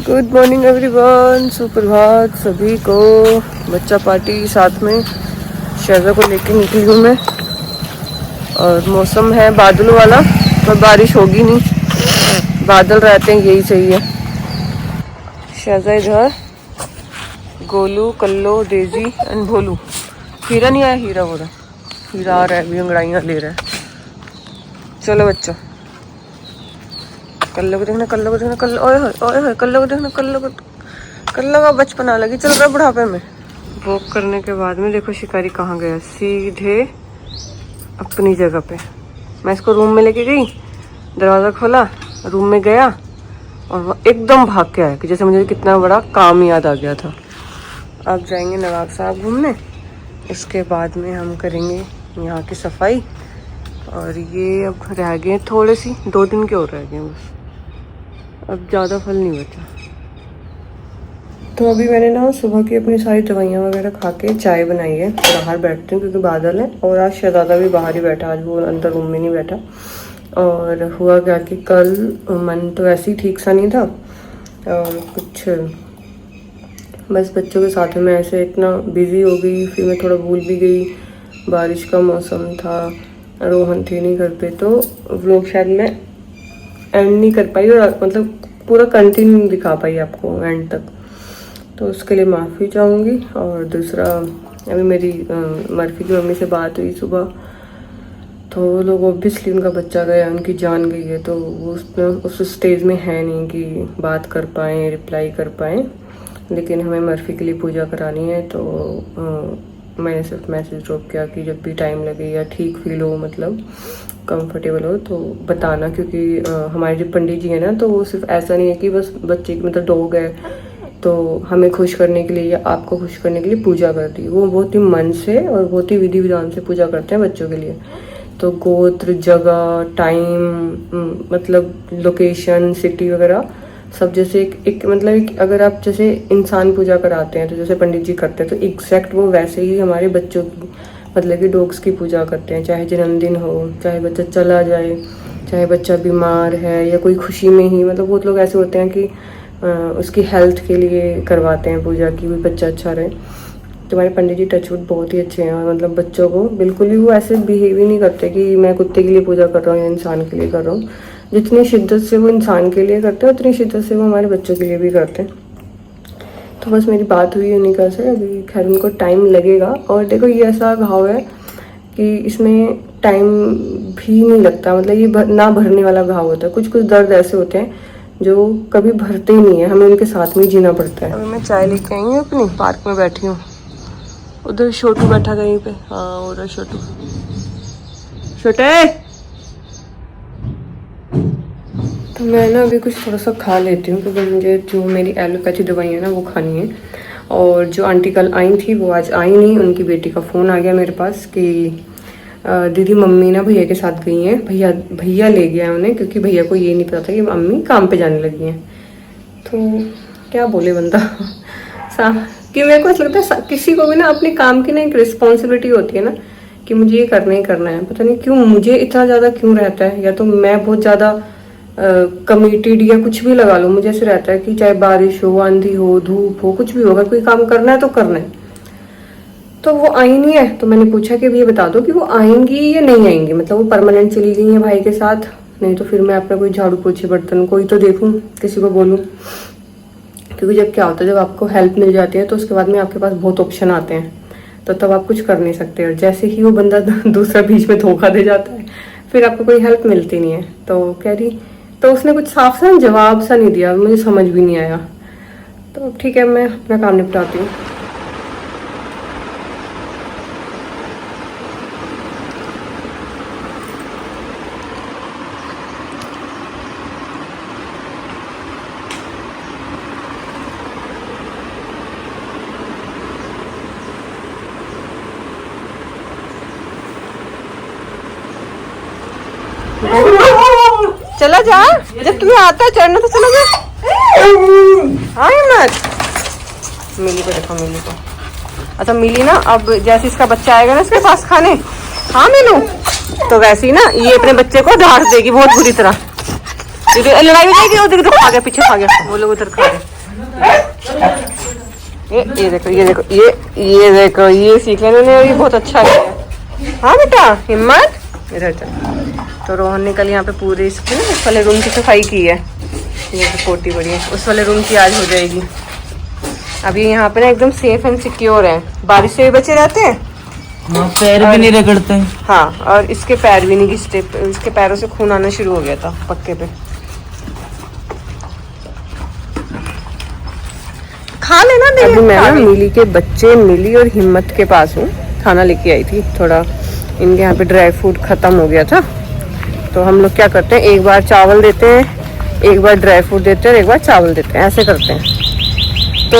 Good morning everyone, सुप्रभात सभी को। बच्चा पार्टी साथ में शहज़ा को लेके निकली हूँ मैं। और मौसम है बादलों वाला, पर बारिश होगी नहीं। बादल रहते हैं यही सही है। शहज़ा इधर, गोलू, कल्लो, डेजी एंड भोलू। हीरा नहीं आया, हीरा हो रहा, हीरा आ रहा है, भी अंगड़ाइयाँ ले रहा है। चलो बच्चों, कल्लो को देखना, कल्लो को देखना, कल्लो, ओए होए, कल्लो को देखना, कल्लो का बचपना लगी चल रहा है बुढ़ापे में। वॉक करने के बाद में देखो शिकारी कहाँ गया, सीधे अपनी जगह पे। मैं इसको रूम में लेके गई, दरवाज़ा खोला, रूम में गया और वो एकदम भाग के आया कि जैसे मुझे कितना बड़ा काम याद आ गया था। अब जाएंगे नवाब साहब घूमने, इसके बाद में हम करेंगे यहाँ की सफाई। और ये अब रह गए थोड़े सी, 2 दिन के और रह गए बस, अब ज़्यादा फल नहीं बचा। तो अभी मैंने ना सुबह की अपनी सारी दवाइयाँ वगैरह खा के चाय बनाई है। बाहर बैठते हैं क्योंकि बादल है, और आज शहज़ादा भी बाहर ही बैठा, आज वो अंदर रूम में नहीं बैठा। और हुआ क्या कि कल मन तो ऐसे ही ठीक सा नहीं था, और कुछ बस बच्चों के साथ में मैं ऐसे इतना बिज़ी हो गई, फिर मैं थोड़ा भूल भी गई। बारिश का मौसम था, रोहन थे नहीं घर पे, तो व्लॉग शायद मैं एंड नहीं कर पाई, और मतलब पूरा कंटिन्यू नहीं दिखा पाई आपको एंड तक, तो उसके लिए माफ़ी चाहूँगी। और दूसरा, अभी मेरी मर्फी की मम्मी से बात हुई सुबह, तो वो लोग ऑब्वियसली उनका बच्चा गया, उनकी जान गई है, तो वो उस स्टेज में है नहीं कि बात कर पाएँ, रिप्लाई कर पाएँ। लेकिन हमें मर्फी के लिए पूजा करानी है, तो मैंने सिर्फ मैसेज ड्रॉप किया कि जब भी टाइम लगे या ठीक फील हो, मतलब कंफर्टेबल हो तो बताना। क्योंकि हमारे जो पंडित जी हैं ना, तो वो सिर्फ ऐसा नहीं है कि बस बच्चे की मतलब डॉग है तो हमें खुश करने के लिए या आपको खुश करने के लिए पूजा करती है। वो बहुत ही मन से और बहुत ही विधि विधान से पूजा करते हैं बच्चों के लिए। तो गोत्र, जगह, टाइम, मतलब लोकेशन, सिटी वगैरह सब, जैसे एक मतलब एक अगर आप जैसे इंसान पूजा कराते हैं तो जैसे पंडित जी करते हैं, तो एग्जैक्ट वो वैसे ही हमारे बच्चों की मतलब कि डॉग्स की पूजा करते हैं। चाहे जन्मदिन हो, चाहे बच्चा चला जाए, चाहे बच्चा बीमार है, या कोई खुशी में ही, मतलब बहुत लोग ऐसे होते हैं कि उसकी हेल्थ के लिए करवाते हैं पूजा की, भी बच्चा अच्छा रहे। तो हमारे पंडित जी टचवुड बहुत ही अच्छे हैं, और मतलब बच्चों को बिल्कुल भी वो ऐसे बिहेव ही नहीं करते कि मैं कुत्ते के लिए पूजा कर रहा हूँ या इंसान के लिए कर रहा हूँ। जितनी शिद्दत से वो इंसान के लिए करते हैं, उतनी शिद्दत से वो हमारे बच्चों के लिए भी करते हैं। तो बस मेरी बात हुई उन्हीं से, अभी खैर उनको टाइम लगेगा। और देखो ये ऐसा घाव है कि इसमें टाइम भी नहीं लगता, मतलब ये ना भरने वाला घाव होता है। कुछ कुछ दर्द ऐसे होते हैं जो कभी भरते ही नहीं है, हमें उनके साथ में जीना पड़ता है। अभी मैं चाय लेके आई हूँ, अपनी पार्क में बैठी हूँ। उधर छोटू बैठा कहीं पे, हाँ उधर छोटू, छोटे। तो मैं ना अभी कुछ थोड़ा सा खा लेती हूँ, क्योंकि मुझे जो मेरी एलोपैथी दवाई है ना वो खानी है। और जो आंटी कल आई थी वो आज आई नहीं, उनकी बेटी का फ़ोन आ गया मेरे पास कि दीदी मम्मी ना भैया के साथ गई हैं, भैया ले गया है उन्हें, क्योंकि भैया को ये नहीं पता था कि मम्मी काम पे जाने लगी हैं। तो क्या बोले बंदा कि मेरे को ऐसा लगता है किसी को भी ना अपने काम की ना एक रिस्पॉन्सिबिलिटी होती है ना, कि मुझे ये करना ही करना है। पता नहीं क्यों मुझे इतना ज़्यादा क्यों रहता है, या तो मैं बहुत ज़्यादा कमिटेड या कुछ भी लगा लो, मुझे ऐसे रहता है कि चाहे बारिश हो, आंधी हो, धूप हो, कुछ भी हो, अगर कोई काम करना है तो करना है। तो वो आई नहीं है, तो मैंने पूछा कि ये बता दो कि वो आएंगी या नहीं आएंगी, मतलब वो परमानेंट चली गई है भाई के साथ, नहीं तो फिर मैं अपना कोई झाड़ू पोछे बर्तन कोई तो देखूं, किसी को बोलूं। क्योंकि जब क्या होता है, जब आपको हेल्प मिल जाती है तो उसके बाद में आपके पास बहुत ऑप्शन आते हैं, तो तब आप कुछ कर नहीं सकते। और जैसे ही वो बंदा दूसरा बीच में धोखा दे जाता है, फिर आपको कोई हेल्प मिलती नहीं है। तो कह रही, तो उसने कुछ साफ सा जवाब सा नहीं दिया, मुझे समझ भी नहीं आया। तो ठीक है, मैं अपना काम निपटाती हूँ। चला जा, जब तुम्हें आता है चढ़ना तो चला जा। हाँ मत, मिली को देखो, मिली को। अच्छा मिली ना, अब जैसे इसका बच्चा आएगा ना इसके पास खाने, हाँ मिलू, तो वैसे ही ना ये अपने बच्चे को डांट देगी बहुत बुरी तरह। लड़ाई हो जाएगी, उधर खा गया, पीछे खा गया, वो लोग उधर खा गए। ये देखो ये देखो ये देखो ये सीख लेने ने ये बहुत अच्छा किया। हाँ बेटा हिम्मत इधर चल। तो रोहन ने कल यहाँ पे पूरे इसके उस वाले रूम की सफाई की है। ये पोटी बड़ी है, उस वाले रूम की आज हो जाएगी। अभी यहाँ पे ना एकदम सेफ एंड सिक्योर है, बारिश से भी बचे रहते हैं, पैर भी नहीं रगड़ते हैं। हाँ और इसके पैर भी नहीं घिसते, इसके पैरों से खून आना शुरू हो गया था पक्के पे। खा लेना दे। अभी मैं ना मिली के बच्चे मिली और हिम्मत के पास हूँ, खाना लेके आई थी। थोड़ा इनके यहाँ पे ड्राई फ्रूट खत्म हो गया था, तो हम लोग क्या करते हैं, एक बार चावल देते हैं, एक बार ड्राई फ्रूट देते हैं और एक बार चावल देते हैं, ऐसे करते हैं। तो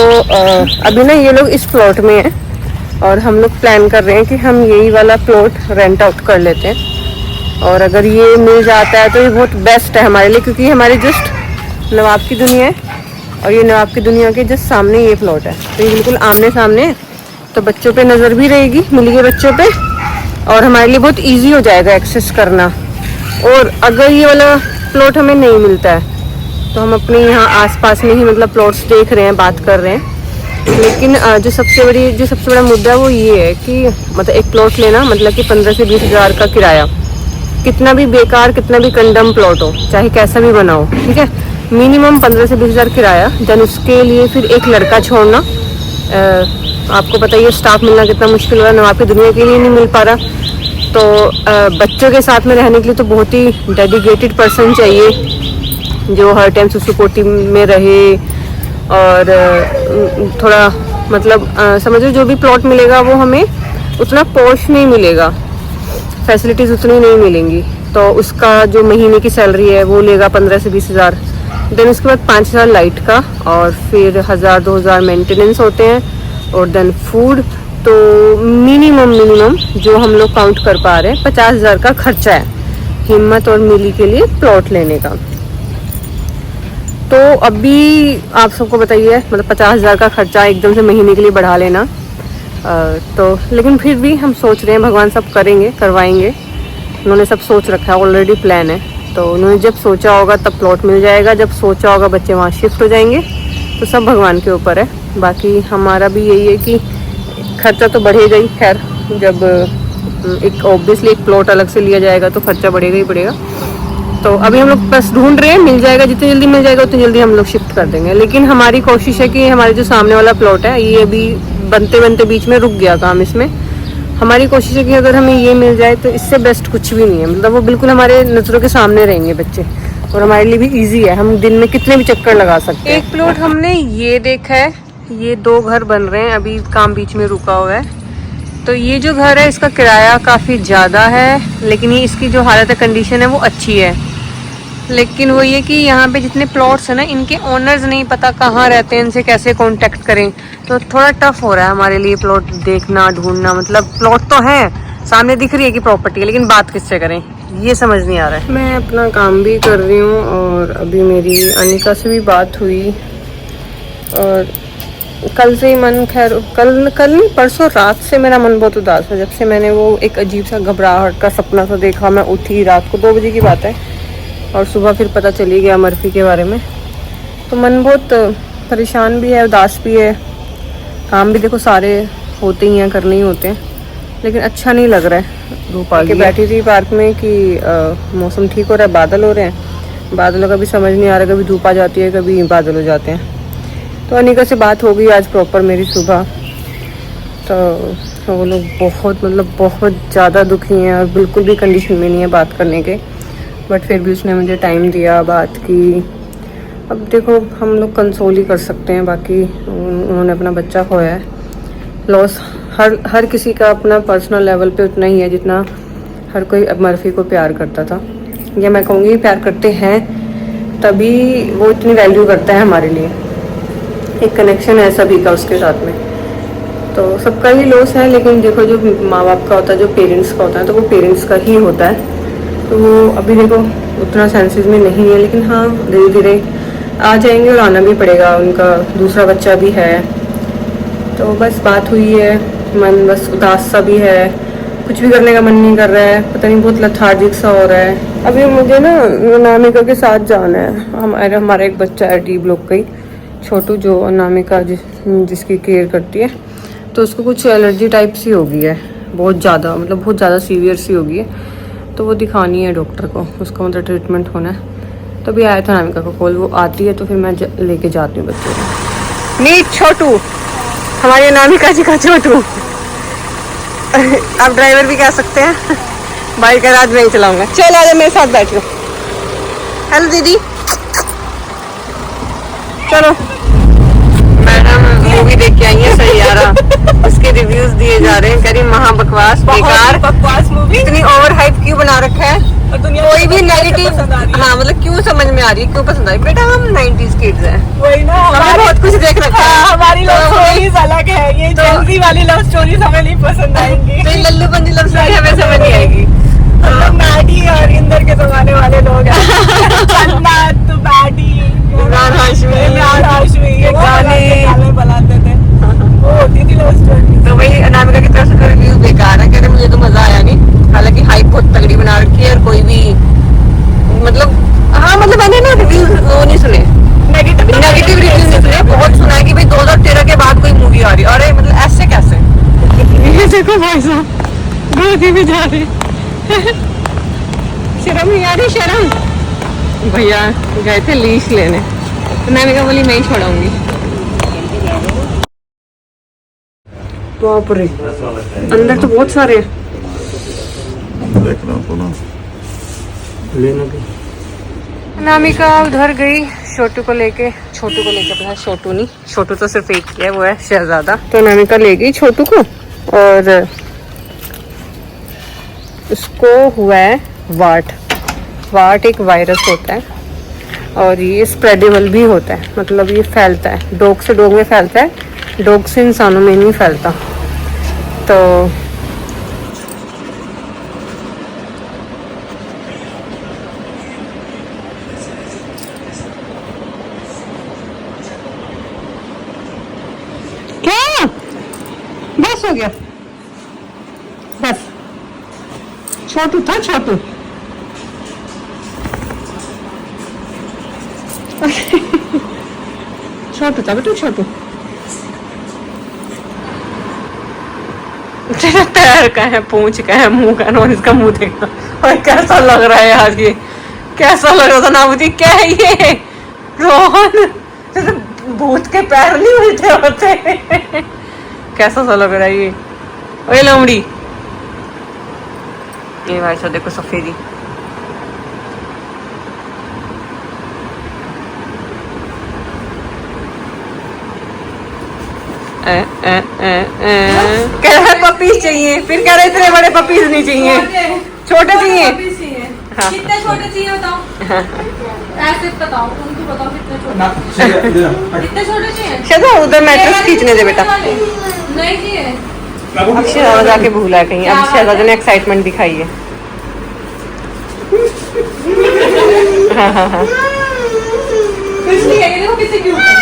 अभी ना ये लोग इस प्लॉट में हैं और हम लोग प्लान कर रहे हैं कि हम यही वाला प्लॉट रेंट आउट कर लेते हैं। और अगर ये मिल जाता है तो ये बहुत बेस्ट है हमारे लिए, क्योंकि हमारे जस्ट नवाब की दुनिया है और ये नवाब की दुनिया के जस्ट सामने ये प्लॉट है, तो ये बिल्कुल आमने सामने है। तो बच्चों पे नज़र भी रहेगी, मिली के बच्चों पे, और हमारे लिए बहुत इजी हो जाएगा एक्सेस करना। और अगर ये वाला प्लॉट हमें नहीं मिलता है तो हम अपने यहाँ आसपास में ही मतलब प्लॉट्स देख रहे हैं, बात कर रहे हैं। लेकिन जो सबसे बड़ा मुद्दा वो ये है कि मतलब एक प्लॉट लेना मतलब कि 15 से 20 हज़ार का किराया, कितना भी बेकार कितना भी कंडम प्लॉट हो, चाहे कैसा भी बना हो, ठीक है, मिनिमम 15 से 20 हज़ार किराया। देन उसके लिए फिर एक लड़का छोड़ना, आपको पता ही है स्टाफ मिलना कितना मुश्किल हो रहा है, नवाब की दुनिया के लिए नहीं मिल पा रहा। तो बच्चों के साथ में रहने के लिए तो बहुत ही डेडिकेटेड पर्सन चाहिए जो हर टाइम सुसु पोटी में रहे। और थोड़ा मतलब समझो जो भी प्लॉट मिलेगा वो हमें उतना पॉश नहीं मिलेगा, फैसिलिटीज़ उतनी नहीं मिलेंगी। तो उसका जो महीने की सैलरी है वो लेगा 15 से 20 हज़ार। देन उसके बाद 5,000 लाइट का और फिर 1,000-2,000 मेंटेनेंस होते हैं, और देन फूड। तो मिनिमम जो हम लोग काउंट कर पा रहे हैं 50,000 का खर्चा है हिम्मत और मिली के लिए प्लॉट लेने का। तो अभी आप सबको बताइए मतलब 50,000 का खर्चा एकदम से महीने के लिए बढ़ा लेना, तो लेकिन फिर भी हम सोच रहे हैं, भगवान सब करेंगे करवाएंगे, उन्होंने सब सोच रखा है, ऑलरेडी प्लान है। तो उन्होंने जब सोचा होगा तब प्लॉट मिल जाएगा, जब सोचा होगा बच्चे वहाँ शिफ्ट हो जाएंगे, तो सब भगवान के ऊपर है। बाकी हमारा भी यही है कि खर्चा तो बढ़ेगा ही, खैर जब एक ऑब्वियसली एक प्लॉट अलग से लिया जाएगा तो खर्चा बढ़ेगा ही बढ़ेगा। तो अभी हम लोग बस ढूंढ रहे हैं, मिल जाएगा, जितनी जल्दी मिल जाएगा उतनी जल्दी हम लोग शिफ्ट कर देंगे। लेकिन हमारी कोशिश है कि हमारे जो सामने वाला प्लॉट है ये अभी बनते बनते बीच में रुक गया काम, इसमें हमारी कोशिश है कि अगर हमें ये मिल जाए तो इससे बेस्ट कुछ भी नहीं है। मतलब वो बिल्कुल हमारे नज़रों के सामने रहेंगे बच्चे, और हमारे लिए भी ईजी है, हम दिन में कितने भी चक्कर लगा सकते हैं। एक प्लॉट हमने ये देखा है, ये 2 घर बन रहे हैं, अभी काम बीच में रुका हुआ है। तो ये जो घर है इसका किराया काफ़ी ज़्यादा है, लेकिन ये इसकी जो हालत है कंडीशन है वो अच्छी है। लेकिन वो ये कि यहाँ पे जितने प्लॉट्स हैं ना, इनके ओनर्स नहीं पता कहाँ रहते हैं, इनसे कैसे कांटेक्ट करें, तो थोड़ा टफ हो रहा है हमारे लिए प्लॉट देखना ढूंढना। मतलब प्लॉट तो है सामने दिख रही है कि प्रॉपर्टी है, लेकिन बात किससे करें ये समझ नहीं आ रहा है। मैं अपना काम भी कर रही हूँ और अभी मेरी अनिका से भी बात हुई, और कल से ही मन, खैर कल नहीं परसों रात से मेरा मन बहुत उदास है। जब से मैंने वो एक अजीब सा घबराहट का सपना सा देखा, मैं उठी रात को 2 बजे की बात है, और सुबह फिर पता चली गया मर्फी के बारे में। तो मन बहुत परेशान भी है, उदास भी है। काम भी देखो सारे होते ही हैं, करने ही होते हैं, लेकिन अच्छा नहीं लग रहा है। धूप आ के बैठी थी पार्क में कि मौसम ठीक हो रहा है, बादल हो रहे हैं, बादलों का भी समझ नहीं आ रहा, कभी धूप आ जाती है कभी बादल हो जाते हैं। तो अनिका से बात हो गई आज प्रॉपर मेरी सुबह। तो वो लोग बहुत ज़्यादा दुखी हैं और बिल्कुल भी कंडीशन में नहीं है बात करने के, बट फिर भी उसने मुझे टाइम दिया, बात की। अब देखो हम लोग कंसोल ही कर सकते हैं, बाकी उन्होंने अपना बच्चा खोया है। लॉस हर किसी का अपना पर्सनल लेवल पे उतना ही है जितना हर कोई मर्फी को प्यार करता था, या मैं कहूँगी प्यार करते हैं, तभी वो इतनी वैल्यू करता है हमारे लिए। एक कनेक्शन है सभी का उसके साथ में, तो सबका ही लॉस है। लेकिन देखो जो माँ बाप का होता है, जो पेरेंट्स का होता है, तो वो पेरेंट्स का ही होता है। तो वो अभी देखो उतना सेंसेस में नहीं है, लेकिन हाँ धीरे धीरे आ जाएंगे और आना भी पड़ेगा, उनका दूसरा बच्चा भी है। तो बस बात हुई है, मन बस उदास सा भी है, कुछ भी करने का मन नहीं कर रहा है, पता नहीं बहुत लथार्जिक सा हो रहा है। अभी मुझे ना नामिका के साथ जाना है, हमारा एक बच्चा है डी ब्लॉक का ही, छोटू जो अनामिका जिसकी केयर करती है, तो उसको कुछ एलर्जी टाइप सी हो गई है, बहुत ज़्यादा, मतलब बहुत ज़्यादा सीवियर सी हो गई है। तो वो दिखानी है डॉक्टर को, उसका मतलब ट्रीटमेंट होना है। तो अभी आया था अनामिका को कॉल, वो आती है तो फिर मैं लेके जाती हूँ बच्चों को। नीट छोटू, हमारी अनामिका जी का छोटू। आप ड्राइवर भी कह सकते हैं। बाइक का आज मैं ही चलाऊंगा। चल आ जा मेरे साथ बैठो। हेलो दीदी, चलो। मैडम मूवी देख के आई है सैयारा, उसके रिव्यूज दिए जा रहे हैं, कह रही महा बकवास, बेकार बकवास मूवी, इतनी ओवर हाइप क्यों बना रखा है, कोई भी नेगेटिव, हाँ मतलब क्यों समझ में आ रही है, क्यों पसंद आ रही है। बेटा हम 90s किड्स हैं, वही ना, हमने बहुत कुछ देख रखा है, हमारी लव स्टोरीज अलग है, ये जेंजी वाली लव स्टोरीज हमें नहीं पसंद आएंगी, तो लल्लू पंजी लव स्टोरी हमें समझ नहीं आएगी। मैडी और इंदर के जमाने वाले लोग हैं। जन्नत, मैडी, इमरान हाशमी, ये गाने बनाते थे, वो होती थी लव स्टोरी। तो वही अनामिका की तरफ से रिव्यू बेकार है, कह रहे मुझे तो मजा आया नहीं, हालांकि हाइप बहुत तगड़ी बना रखी है और कोई भी मतलब, हाँ मतलब मैंने ना रिव्यू वो नहीं सुने, नेगेटिव रिव्यू नहीं सुने, बहुत सुना है कि भाई 2013 के बाद कोई मूवी आ रही है। अरे मतलब ऐसे कैसे, ये देखो भाई साहब गोदी में जा रहे, शर्म नहीं आ रही, शर्म। भैया गए थे लीश लेने, तो मैंने कहा बोली मैं ही छोड़ाऊंगी। बाप रे, अंदर तो बहुत सारे हैं, अनामिका उधर गई छोटू को लेके अपना, छोटू नहीं, छोटू तो सिर्फ एक ही है, वो है शहजादा। तो अनामिका ले गई छोटू को, और उसको हुआ है वाट एक वायरस होता है, और ये स्प्रेडेबल भी होता है, मतलब ये फैलता है, डॉग से डॉग में फैलता है, डॉग से इंसानों में नहीं फैलता। तो क्या बस हो गया, बस छोटू था, छोटू छोटू था बेटू, छोटू तेरा पैर का है, पूंछ का है, मुंह का है, और इसका मुंह देखा, और कैसा लग रहा है आज, ये कैसा लग रहा था नाबूदी, क्या है ये रोहन, जैसे भूत के पैर नहीं उल्टे होते। कैसा सा लग रहा है ये, ओए लोमड़ी, ये भाई साहब देखो सफेदी, कह रहे पपीज चाहिए, फिर कह रहे इतने बड़े पपीज नहीं चाहिए, छोटे चाहिए। हाँ। कितने छोटे चाहिए बताओ, ऐसे बताओ, उनको बताओ कितने छोटे, कितने छोटे चाहिए। शायद उधर मैट्रेस खींचने दे बेटा, नहीं चाहिए। अब शहजादा जाके भूला कहीं, अब शहजादा ने एक्साइटमेंट दिखाई है। हाँ हाँ हाँ, कुछ नहीं है, ये देखो कितने क्यूट है।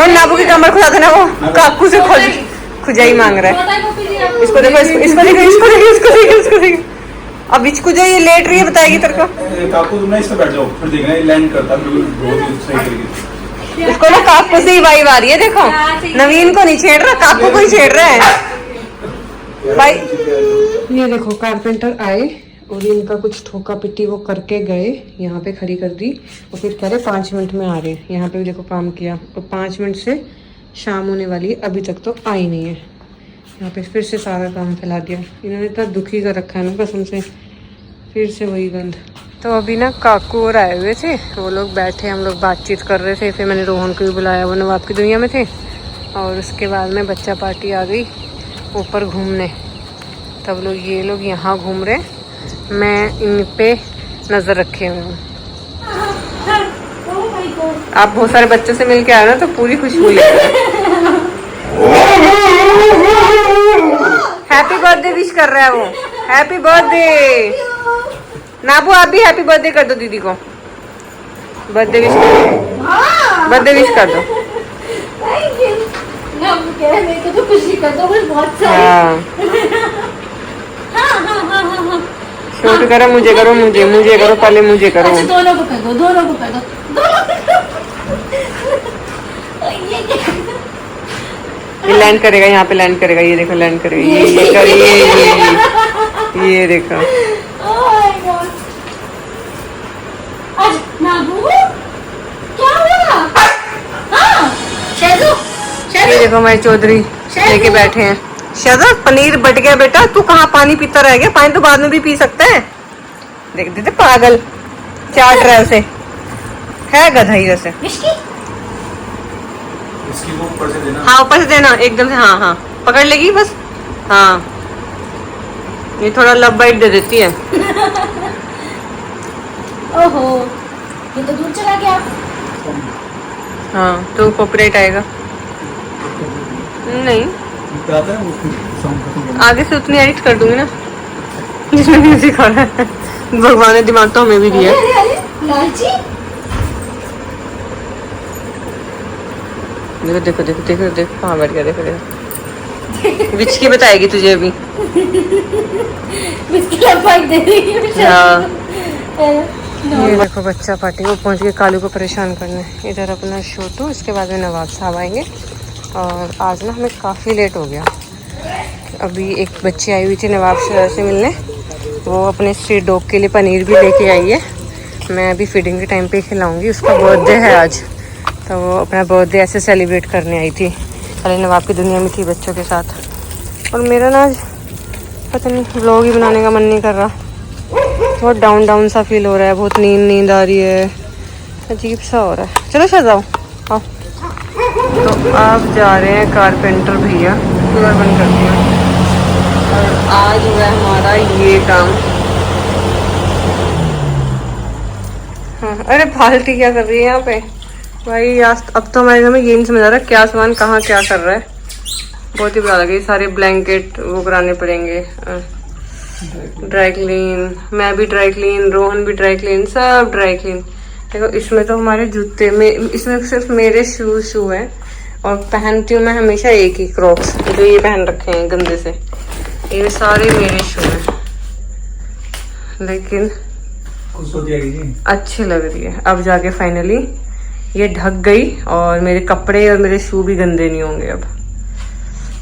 नाबू की कमर खुदा देना, वो काकू से खुजाई मांग रहा है। इसको देखो, इसको देखो, इसको देखो, इसको देखो, इसको देखो। अब इसको जो ये लेट रही है, बताएगी तेरे को। काकू तुम ना इस पे बैठ जाओ, फिर देखना ये लैंड करता है बहुत ही सही तरीके से। इसको ना काकू से ही वाइब आ रही है, देखो नवीन को नहीं छेड़ रहा, काकू को ही छेड़ रहा है भाई। ये देखो कारपेंटर आए और इनका कुछ ठोका पिट्टी वो करके गए, यहाँ पे खड़ी कर दी, और फिर कह रहे 5 मिनट में आ रहे हैं। यहाँ पे भी देखो काम किया, और 5 मिनट से शाम होने वाली है, अभी तक तो आई नहीं है। यहाँ पे फिर से सारा काम फैला दिया इन्होंने, इतना दुखी कर रखा है ना कसम से, फिर से वही गंद। तो अभी ना काकू और आए हुए थे, वो लोग बैठे, हम लोग बातचीत कर रहे थे, फिर मैंने रोहन को भी बुलाया, वो नवाब की दुनिया में थे, और उसके बाद में बच्चा पार्टी आ गई ऊपर घूमने, तब लोग ये लोग यहाँ घूम रहे, मैं इन पे नज़र रखे हुए हूँ। आप बहुत सारे बच्चों से मिल के आए ना, तो पूरी खुशबू हैप्पी बर्थडे विश कर रहा है वो, हैप्पी बर्थडे। नाबू आप भी हैप्पी बर्थडे कर दो दीदी को, बर्थडे विश कर दो, बर्थडे विश कर दो। मेरे को तो खुशी कर दो बहुत सारी। छोटू करो, मुझे करो, मुझे करो, पहले मुझे करो। अच्छा दोनों को कर दो, दोनों को कर दो, दोनों को। ये लैंड करेगा, यहाँ पे लैंड करेगा, ये देखो लैंड करेगा, ये करिए, ये देखो। Oh my God. आज नागू क्या हुआ? हाँ, शेजू, ये देखो हमारे चौधरी लेके बैठे हैं। शहजाद पनीर बट गया बेटा, तू कहाँ पानी पीता रह गया? पानी तो बाद में भी पी सकते हैं। देख देते पागल चाट रहा है उसे, है गधा ही वैसे। विस्की इसकी वो ऊपर से देना। हाँ ऊपर से देना एकदम से, हाँ हाँ पकड़ लेगी बस। हाँ ये थोड़ा लब बाइट दे देती है। ओहो, ये तो दूर चला गया। हाँ तो कॉपीराइट आएगा। नहीं आगे से उतनी एडिट कर दूंगी ना जिसमें म्यूजिक आ रहा है। भगवान ने दिमाग तो हमें भी दिया। अरे अरे लालची। देखो देखो देखो देखो देखो कहाँ बैठ गया, देखो देखो। विच की बताएगी तुझे अभी। विस्की लपाई दे रही है। हाँ ये देखो बच्चा पार्टी वो पहुंच गए कालू को परेशान करने। इधर अपना छोटू, इसके बाद में नवाब साहब आएंगे। और आज ना हमें काफ़ी लेट हो गया। अभी एक बच्ची आई हुई थी नवाब से मिलने, वो अपने स्ट्रीट डॉग के लिए पनीर भी लेके आई है। मैं अभी फीडिंग के टाइम पे खिलाऊंगी। उसका बर्थडे है आज, तो वो अपना बर्थडे ऐसे सेलिब्रेट करने आई थी। अरे नवाब की दुनिया में थी बच्चों के साथ। और मेरा ना आज पता नहीं व्लॉग ही बनाने का मन नहीं कर रहा। बहुत डाउन डाउन सा फील हो रहा है, बहुत नींद आ रही है, अजीब सा हो रहा है। चलो शायद आओ आओ। तो आप जा रहे हैं कारपेंटर भैया, कूलर बंद कर दिया। और आज हुआ हमारा ये काम। हाँ, अरे बाल्टी क्या कर रही है यहाँ पे भाई? अब तो हमारे घर में ये नहीं समझ आ रहा क्या सामान कहाँ क्या कर रहा है। बहुत ही बुरा लगे। सारे ब्लैंकेट वो कराने पड़ेंगे, ड्राई क्लीन। मैं भी ड्राई क्लीन, रोहन भी ड्राई क्लीन, सब ड्राई क्लीन। देखो इसमें तो हमारे जूते में, इसमें सिर्फ मेरे शू हैं। और पहनती हूँ मैं हमेशा एक ही क्रॉक्स, जो ये पहन रखे हैं गंदे से, ये सारे मेरे शू हैं। लेकिन अच्छी लग रही है। अब जाके फाइनली ये ढक गई और मेरे कपड़े और मेरे शू भी गंदे नहीं होंगे अब।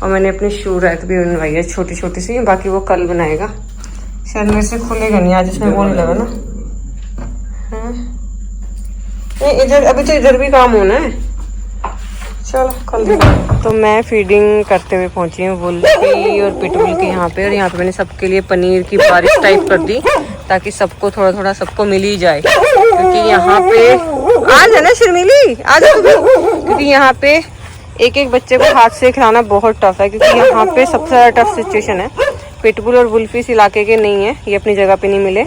और मैंने अपनी शू रैक भी बनवाई है छोटी छोटी सी, बाकी वो कल बनाएगा। शायद मेरे से खुलेगा नहीं आज, इसमें वो नहीं लगा ना। हाँ इधर अभी तो इधर भी काम होना है। चलो कल देखो। तो मैं फीडिंग करते हुए पहुंची हूँ वुल्फी और पिटबुल के यहाँ पे। और यहाँ पे मैंने सबके लिए पनीर की बारिश टाइप कर दी ताकि सबको थोड़ा थोड़ा सबको मिल ही जाए। क्योंकि यहाँ पे आ जाना शर्मिली, आ जा तू भी। क्योंकि यहाँ पे एक एक बच्चे को हाथ से खिलाना बहुत टफ है। क्योंकि यहाँ पे सबसे ज़्यादा टफ सिचुएशन है। पिटबुल और वुल्फी इस इलाके के नहीं है, ये अपनी जगह पे नहीं मिले।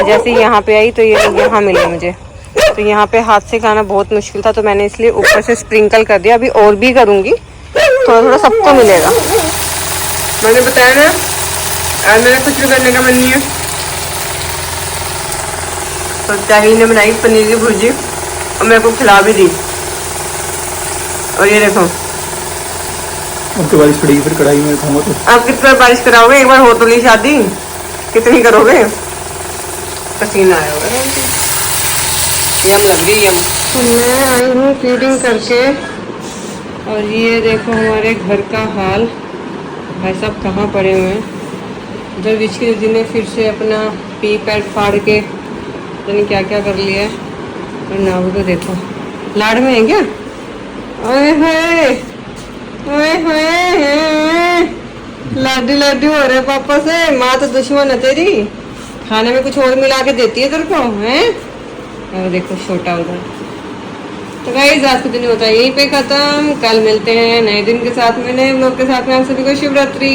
जैसे यहाँ पे आई तो ये यहाँ मिले मुझे। तो यहाँ पे हाथ से खाना बहुत मुश्किल था, तो मैंने इसलिए ऊपर से स्प्रिंकल कर दिया। अभी और भी करूँगी, थोड़ा थोड़ा सबको मिलेगा। मैंने बताया ना आज मेरा कुछ भी करने का मन नहीं है। तो चाही ने बनाई पनीर की भुर्जी और मेरे को खिला भी दी। और ये देखो अब तो बारिश पड़ेगी फिर कढ़ाई में खाऊंगा। तो आप कितनी बार बारिश कराओगे? एक बार हो तो ली शादी, कितनी करोगे? पसीना आया होगा। यम लग रही यम। तो मैं आई हूँ फीडिंग करके और ये देखो हमारे घर का हाल। भाई साहब कहाँ पड़े हुए हैं। इधर विचकी दीदी ने फिर से अपना पी पैड फाड़ के पता नहीं क्या क्या कर लिया है। और नाव को देखो लाड़ में है क्या? ओए होए ओए होए, लाडी लाडी हो रहे पापा से। माँ तो दुश्मन है तेरी, खाने में कुछ और मिला के देती है तेरे को हैं। और देखो छोटा उधर। तो गाइस आज का दिन होता है यहीं पे खत्म। कल मिलते हैं नए दिन के साथ में, नए ब्लॉग के साथ में। आप सभी को शुभ रात्रि।